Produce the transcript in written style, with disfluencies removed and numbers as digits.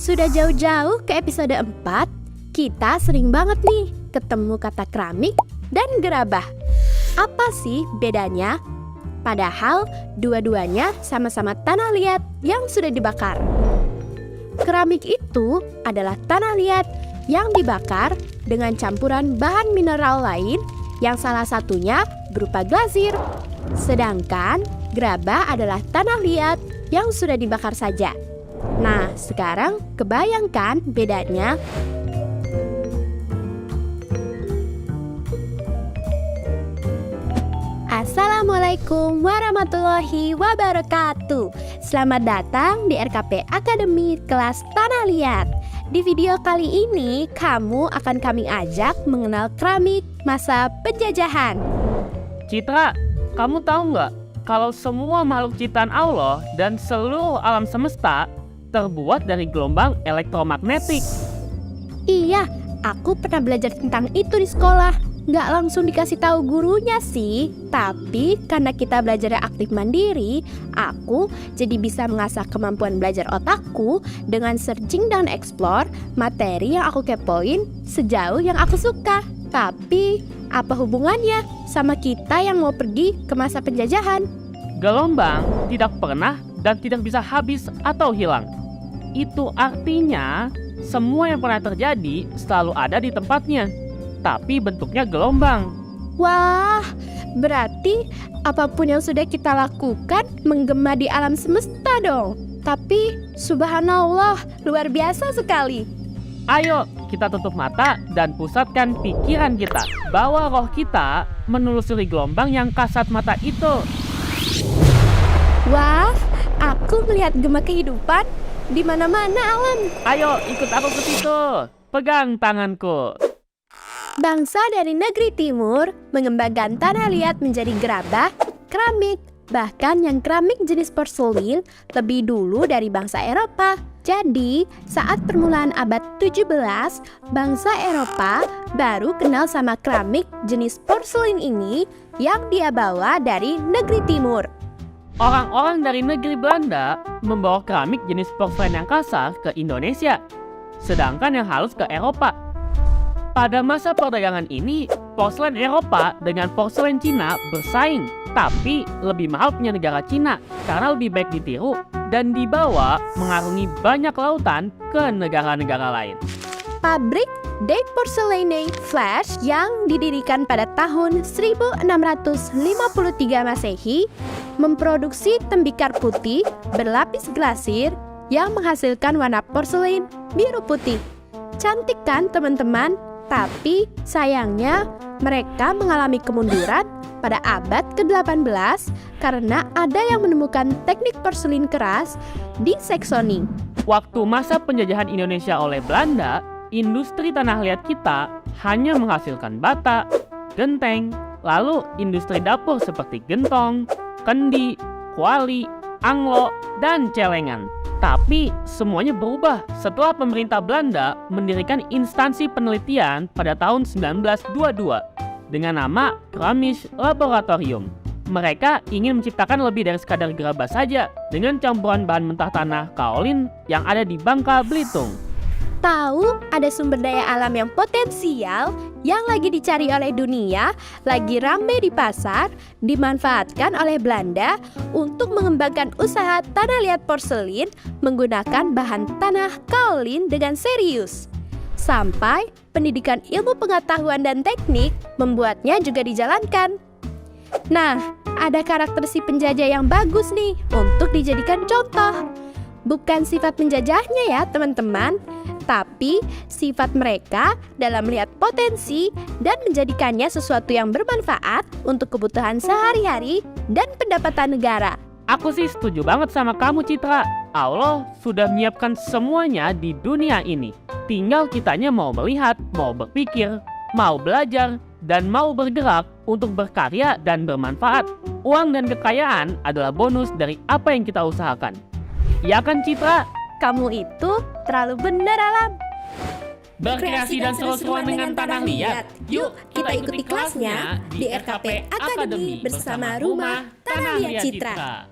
Sudah jauh-jauh ke episode 4, kita sering banget nih ketemu kata keramik dan gerabah. Apa sih bedanya? Padahal dua-duanya sama-sama tanah liat yang sudah dibakar. Keramik itu adalah tanah liat yang dibakar dengan campuran bahan mineral lain yang salah satunya berupa glasir. Sedangkan gerabah adalah tanah liat yang sudah dibakar saja. Nah, sekarang kebayangkan bedanya? Assalamualaikum warahmatullahi wabarakatuh. Selamat datang di RKP Akademi kelas Tanah Liat. Di video kali ini, kamu akan kami ajak mengenal keramik masa penjajahan. Citra, kamu tahu nggak kalau semua makhluk ciptaan Allah dan seluruh alam semesta terbuat dari gelombang elektromagnetik? Iya, aku pernah belajar tentang itu di sekolah. Nggak langsung dikasih tahu gurunya sih, tapi karena kita belajarnya aktif mandiri, aku jadi bisa mengasah kemampuan belajar otakku dengan searching dan explore materi yang aku kepoin sejauh yang aku suka. Tapi, apa hubungannya sama kita yang mau pergi ke masa penjajahan? Gelombang tidak pernah dan tidak bisa habis atau hilang. Itu artinya semua yang pernah terjadi selalu ada di tempatnya, tapi bentuknya gelombang. Wah, berarti apapun yang sudah kita lakukan menggema di alam semesta dong. Tapi, subhanallah, luar biasa sekali. Ayo, kita tutup mata dan pusatkan pikiran kita. Bawa roh kita menelusuri gelombang yang kasat mata itu. Wah, aku melihat gema kehidupan di mana-mana alam. Ayo, ikut aku ke situ. Pegang tanganku. Bangsa dari negeri timur mengembangkan tanah liat menjadi gerabah, keramik, bahkan yang keramik jenis porselin lebih dulu dari bangsa Eropa. Jadi, saat permulaan abad 17, bangsa Eropa baru kenal sama keramik jenis porselin ini yang dia bawa dari negeri timur. Orang-orang dari negeri Belanda membawa keramik jenis porselen yang kasar ke Indonesia, sedangkan yang halus ke Eropa. Pada masa perdagangan ini, porselen Eropa dengan porselen Cina bersaing, tapi lebih mahal punya negara Cina karena lebih baik ditiru dan dibawa mengarungi banyak lautan ke negara-negara lain. Pabrik De Porcelaine Flash yang didirikan pada tahun 1653 Masehi memproduksi tembikar putih berlapis glasir yang menghasilkan warna porselen biru putih. Cantik kan teman-teman? Tapi sayangnya mereka mengalami kemunduran pada abad ke-18 karena ada yang menemukan teknik porselin keras di Saxony. Waktu masa penjajahan Indonesia oleh Belanda, industri tanah liat kita hanya menghasilkan bata, genteng, lalu industri dapur seperti gentong, kendi, kuali, anglo, dan celengan. Tapi semuanya berubah setelah pemerintah Belanda mendirikan instansi penelitian pada tahun 1922 dengan nama Kramisch Laboratorium. Mereka ingin menciptakan lebih dari sekadar gerabah saja dengan campuran bahan mentah tanah kaolin yang ada di Bangka Belitung. Tahu ada sumber daya alam yang potensial yang lagi dicari oleh dunia, lagi rame di pasar, dimanfaatkan oleh Belanda untuk mengembangkan usaha tanah liat porselin menggunakan bahan tanah kaolin dengan serius. Sampai pendidikan ilmu pengetahuan dan teknik membuatnya juga dijalankan. Nah, ada karakter si penjajah yang bagus nih untuk dijadikan contoh. Bukan sifat penjajahnya ya teman-teman, tapi sifat mereka dalam melihat potensi dan menjadikannya sesuatu yang bermanfaat untuk kebutuhan sehari-hari dan pendapatan negara. Aku sih setuju banget sama kamu, Citra. Allah sudah menyiapkan semuanya di dunia ini. Tinggal kitanya mau melihat, mau berpikir, mau belajar, dan mau bergerak untuk berkarya dan bermanfaat. Uang dan kekayaan adalah bonus dari apa yang kita usahakan. Ya kan, Citra? Kamu itu terlalu benar, Alam. Berkreasi dan seru-seruan dengan tanah liat. Yuk kita ikuti kelasnya di RKP Akademi bersama Rumah Tanah Liat Citra.